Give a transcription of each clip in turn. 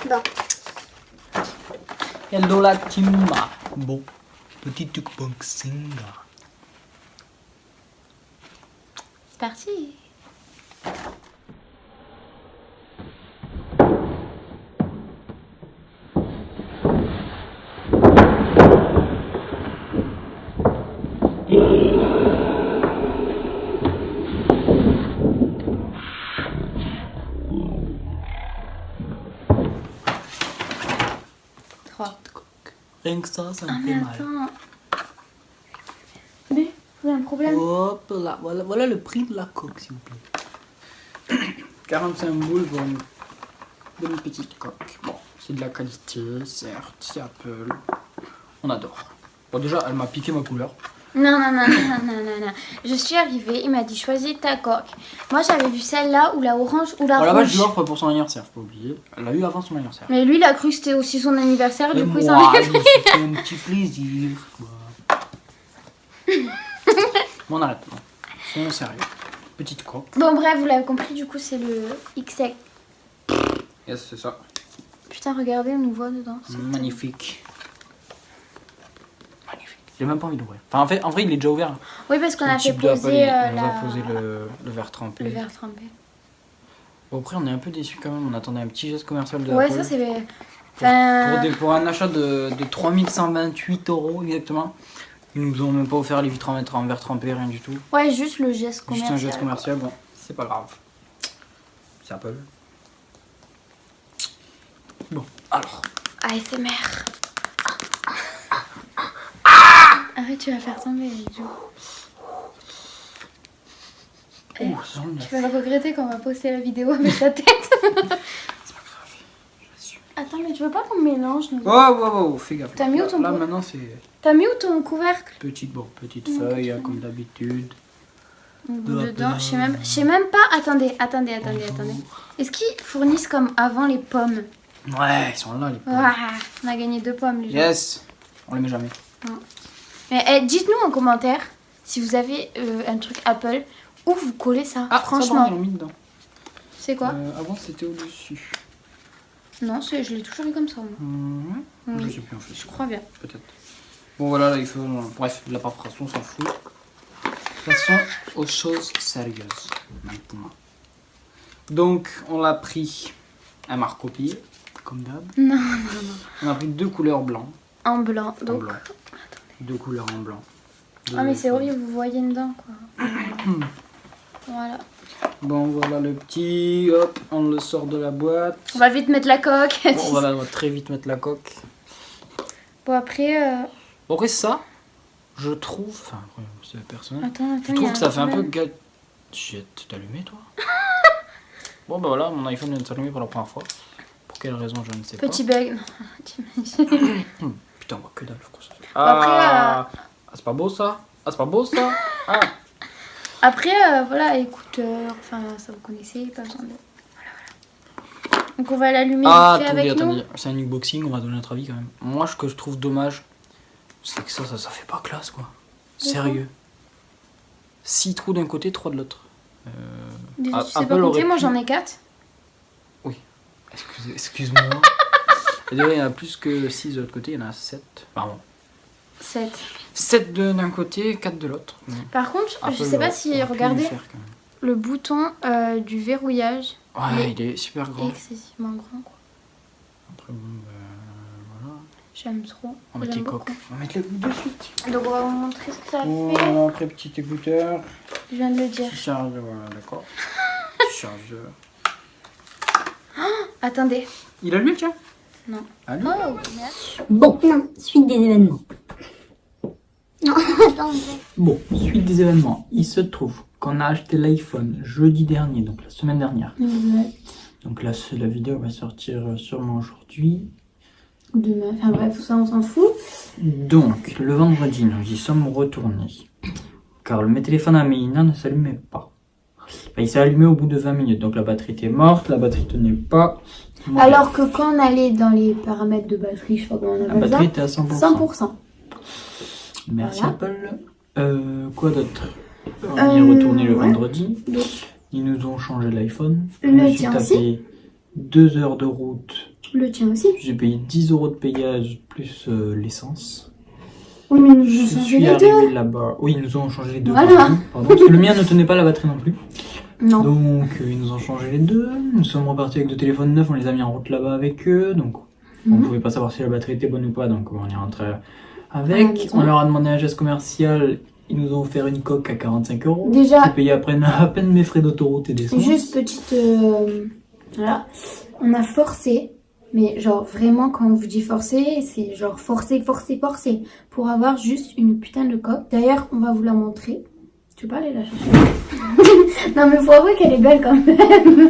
dedans. Hello la team. Bon, petit unboxing. C'est parti. Rien que ça me fait mais mal. attends. Mais, vous avez un problème? Hop là, voilà le prix de la coque, s'il vous plaît. 45 boules pour une bonne petite coque. Bon, c'est de la qualité, certes, c'est Apple. On adore. Bon, déjà, elle m'a piqué ma couleur. Non. Je suis arrivée, il m'a dit choisis ta coque. Moi j'avais vu celle-là ou la orange ou la Bon, là-bas, rouge. je l'offre pour son anniversaire, faut pas oublier. Elle l'a eu avant son anniversaire. Mais lui il a cru que c'était aussi son anniversaire, Et du coup il moi, s'en est c'était un petit plaisir. Quoi. Bon, on arrête. Bon. Soyons sérieux. Petite coque. Bon bref, vous l'avez compris, du coup c'est le XL. Yes, c'est ça. Putain, regardez, on nous voit dedans. Magnifique. Magnifique. J'ai même pas envie d'ouvrir. Enfin, en vrai, il est déjà ouvert. Oui, parce qu'on a fait Type de Apple, poser on la... a posé le verre trempé. le verre trempé. Bon, après, on est un peu déçus quand même. On attendait un petit geste commercial de Ouais, Apple. ça c'est... Pour un achat de 3128 € exactement. Ils nous ont même pas offert les vitres en verre trempé, rien du tout. Ouais, juste le geste commercial. Juste un geste commercial, bon, c'est pas grave. C'est Apple. Bon, alors. ASMR. Arrête, tu vas faire tomber les joues. Oh, ça sent le Tu vas regretter quand on va poster la vidéo avec ta tête. C'est pas grave, j'assume. Attends, mais tu veux pas qu'on mélange nous? Oh, fais gaffe. T'as mis où ton Là, pot? maintenant, c'est T'as mis où ton couvercle? petite feuille, hein, comme d'habitude. Dedans, je sais même pas. Attendez. Est-ce qu'ils fournissent comme avant les pommes? Ouais, ils sont là, les pommes. Ouah, on a gagné 2 pommes, les gens. Yes. On les met jamais. Mais dites-nous en commentaire si vous avez un truc Apple où vous collez ça. Ah, franchement. ça, ils l'ont mis dedans. C'est quoi? Avant, c'était au-dessus. Non, je l'ai toujours eu comme ça. moi. Oui. Je sais plus en fait. Je crois bien. Peut-être. Bon, voilà, là, il faut. Bref, la paperasse, on s'en fout. Passons aux choses sérieuses maintenant. Donc, on l'a pris un marque-copier, comme d'hab. Non. On a pris 2 couleurs blancs. En blanc. En Donc. blanc. 2 couleurs en blanc. Ah, mais c'est horrible, vous voyez dedans quoi. Voilà. Bon, voilà le petit. Hop, on le sort de la boîte. On va vite mettre la coque. Bon, on va très vite mettre la coque. Bon, après. Bon, après, ça, je trouve. Enfin, après, c'est personnel. Attends. Je trouve que ça fait un peu gadget. T'es allumé, toi? Bon, bah voilà, mon iPhone vient de s'allumer pour la première fois. Pour quelle raison, je ne sais Petit bug. Non, t'imagines. Putain, on voit que dalle, je crois. Après, c'est pas beau ça? Ah, c'est pas beau ça? Ah. Après, voilà, écouteurs, enfin, ça vous connaissez, pas besoin de... Voilà. Donc on va l'allumer vite fait avec nous. C'est un unboxing, on va donner notre avis quand même. Moi, ce que je trouve dommage, c'est que ça fait pas classe, quoi. Sérieux. 6 trous d'un côté, 3 de l'autre. Déjà, tu sais pas compter, moi j'en ai 4. Oui, excuse-moi. D'ailleurs, il y en a plus que 6 de l'autre côté, il y en a 7. Pardon. 7. 7 d'un côté, 4 de l'autre. Par contre, je sais pas si, regardez, le bouton du verrouillage, ouais, il est super grand. Excessivement grand, quoi. Après, bon, voilà. J'aime trop. On va mettre les coques. On va mettre les coques de suite. Donc on va vous montrer ce que ça fait. Voilà, après petit écouteur. Je viens de le dire. Petit chargeur, voilà, d'accord. Petit chargeur. Attendez. Il a allumé, tiens. Non. Allô. Oh, merci. Bon, non, suite des événements. Non, attends. Bon, suite des événements. Il se trouve qu'on a acheté l'iPhone jeudi dernier, donc la semaine dernière. Exact. Donc là, la vidéo va sortir sûrement aujourd'hui. Demain. Enfin bref, ça on s'en fout. Donc, le vendredi, nous y sommes retournés. Car mes téléphones à Mélina ne s'allumaient pas. Enfin, il s'est allumé au bout de 20 minutes, donc la batterie était morte, la batterie tenait pas. Bon, Alors que quand on allait dans les paramètres de batterie, je sais pas comment on la appelle ça. batterie était à 100%. 100%. Merci Voilà. Apple. Quoi d'autre? On y est retourné le ouais. vendredi. Donc, Ils nous ont changé l'iPhone. Je Le me suis tien tapé 2 heures de route Le tien aussi. J'ai payé 10 € de payage plus l'essence. Oui, mais nous Je ont changé suis les deux. arrivé là-bas. Oui, ils nous ont changé les deux. Voilà. Pardon, parce que le mien ne tenait pas la batterie non plus. Non. Donc ils nous ont changé les deux. Nous sommes repartis avec 2 téléphones neufs, on les a mis en route là-bas avec eux. Donc on Mhm. pouvait pas savoir si la batterie était bonne ou pas, donc on est rentré À la avec. maison. On leur a demandé un geste commercial. Ils nous ont offert une coque à 45 €. Déjà- J'ai payé à peine mes frais d'autoroute et d'essence. Juste petite... voilà. On a forcé. Mais genre vraiment quand on vous dit forcer, c'est genre forcer pour avoir juste une putain de coque. D'ailleurs on va vous la montrer. Tu veux pas aller la chercher? Non mais faut avouer qu'elle est belle quand même.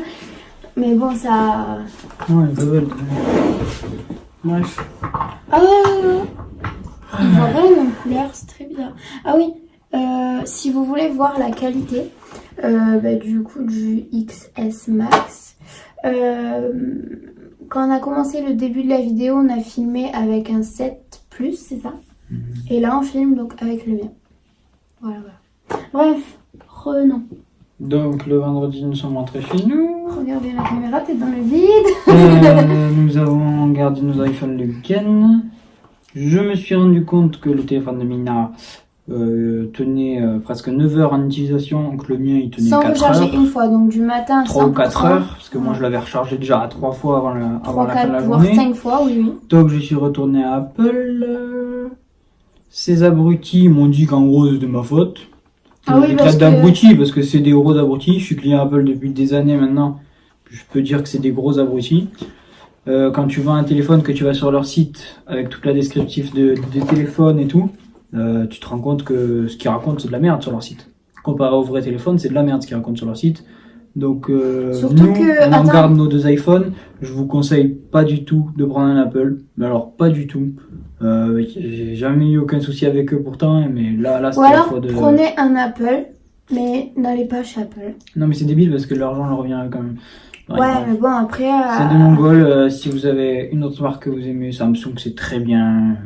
Mais bon ça... Ouais, elle est pas belle. Bref. Ah on voit pas la même couleur, c'est très bizarre. Ah oui, si vous voulez voir la qualité du coup du XS Max, quand on a commencé le début de la vidéo, on a filmé avec un 7 Plus, c'est ça? Et là on filme donc avec le mien. Voilà. Bref, revenons. Donc le vendredi nous sommes rentrés chez nous. Regardez la caméra, t'es dans le vide. Nous avons gardé nos iPhones le week-end. Je me suis rendu compte que le téléphone de Mina tenait presque 9 heures en utilisation, donc le mien il tenait Sans 4 recharger heures. une fois, donc du matin à 3 ou 4 100%. heures, parce que moi je l'avais rechargé déjà à 3 fois avant la 3, fin de la 4, voire journée. 5 fois, oui. Donc je suis retourné à Apple. Ces abrutis m'ont dit qu'en gros c'était ma faute. Ah oui, Je les parce traite que- d'abrutis parce que c'est des gros abrutis. Je suis client Apple depuis des années maintenant. Je peux dire que c'est des gros abrutis. Quand tu vends un téléphone, que tu vas sur leur site avec toute la descriptif des téléphones et tout, tu te rends compte que ce qu'ils racontent c'est de la merde sur leur site. Comparé au vrai téléphone, c'est de la merde ce qu'ils racontent sur leur site. Donc Surtout nous, que- on en attends. garde nos 2 iPhones. Je vous conseille pas du tout de prendre un Apple. Mais alors pas du tout. J'ai jamais eu aucun souci avec eux pourtant. Mais là Ou c'était la alors fois de... prenez un Apple, mais n'allez pas chez Apple. Non mais c'est débile parce que l'argent leur revient quand même. Ouais, bref. mais bon après... C'est des Mongols. Si vous avez une autre marque que vous aimez, Samsung c'est très bien.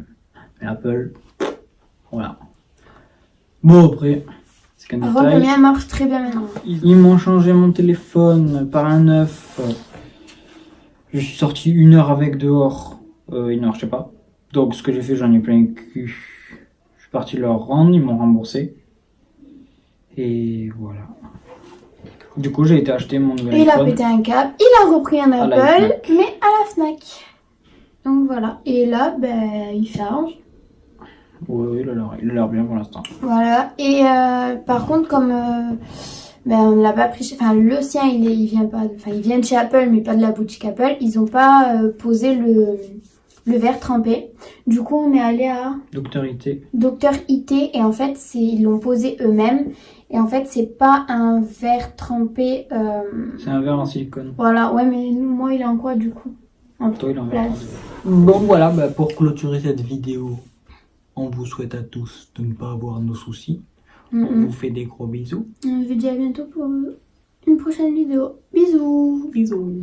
Mais Apple, voilà. Bon après, c'est qu'un Par contre, le détail. mien marche très bien maintenant. Ils m'ont changé mon téléphone par un neuf. Je suis sorti 1 heure avec dehors. 1 heure, je sais pas. Donc ce que j'ai fait, j'en ai plein le cul. Je suis parti leur rendre, ils m'ont remboursé. Et voilà. Du coup, j'ai été acheter mon nouvel Il a iPhone. pété un câble, il a repris un la Apple, Fnac. mais à la Fnac. Donc voilà. Et là, il charge. Oui, il a l'air bien pour l'instant. Voilà. Et par contre, comme on ne l'a pas pris chez... Enfin, le sien, il vient pas... Enfin, il vient de chez Apple, mais pas de la boutique Apple. Ils n'ont pas posé le verre trempé. Du coup, on est allé à Docteur IT. Docteur IT. Et en fait, ils l'ont posé eux-mêmes. Et en fait, c'est pas un verre trempé... C'est un verre en silicone. Voilà. Ouais, mais moi, il est en quoi, du coup? En Toi, il en verre. place. Bon, voilà, pour clôturer cette vidéo, on vous souhaite à tous de ne pas avoir nos soucis. On vous fait des gros bisous. On vous dit à bientôt pour une prochaine vidéo. Bisous. Bisous.